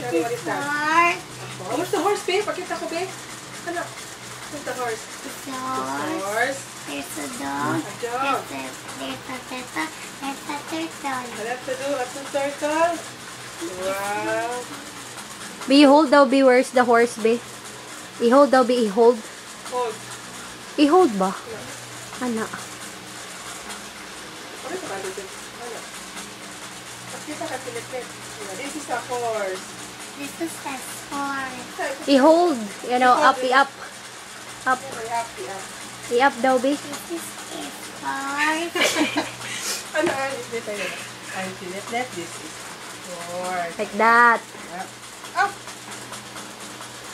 Mommy, what is that? Horse. Oh, what's the horse, babe? Pakita ko, babe. Ano? What's the horse? It's a The horse. horse. There's a dog. A dog. There's a turtle. There's a turtle. That's a turtle. Wow. Be hold daw, be where's the horse, be? I-hold daw, be i-hold. Hold. I-hold ba? Ana. Ano ito ka dito? Ano? Pakita ka pinipit. This is a horse. This is a horse. I-hold. You know, up, i-up. Up. Happy, I-up daw, be. This is a horse. Ano, dito yun. I'm pinipit. This is horse. Like that. Up.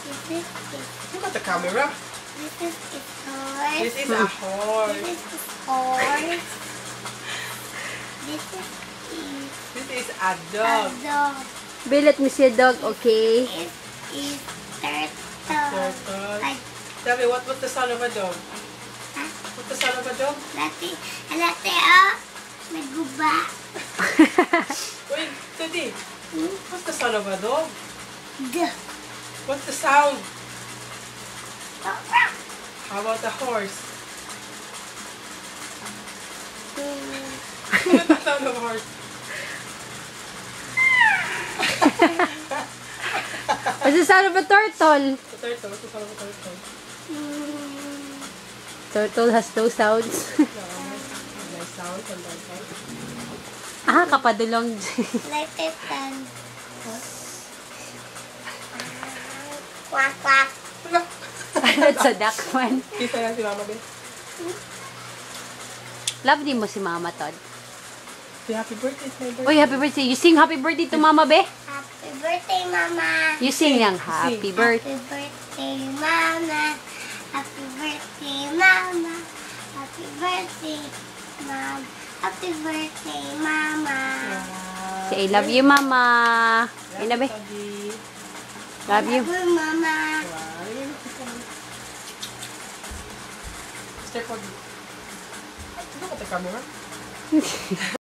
This is a Look at the camera. This is a horse. This is a horse. This is horse. This This is a a dog. dog. Be, let me see a dog, okay? This is turtle. Turtle. Like Tell me, what's the sound of a dog? Huh? What's the sound of a dog? Alate, oh. May guba. Wait, Teddy. What's the sound of a dog? Duh. What's the sound? How about a horse? What's the sound of a horse? What's the sound of a turtle? The turtle. What's the sound of a turtle? Turtle has no sounds. Nice sound from that side. Ah, kapadulong. Like it and quack quack. That's a duck one. Kita yan si Mama din. Love din mo si Mama, Todd. Say happy birthday, my birthday. Uy, happy birthday. You sing happy birthday to Mama, be? Happy birthday, Mama. You sing lang, happy birthday. Happy birthday, Mama. Happy birthday, Mama. Happy birthday, Mom. Happy birthday, Mama. Say, I love you, Mama. Ayun na, be. Love you. Love you, Mama. Step on. Look at the camera.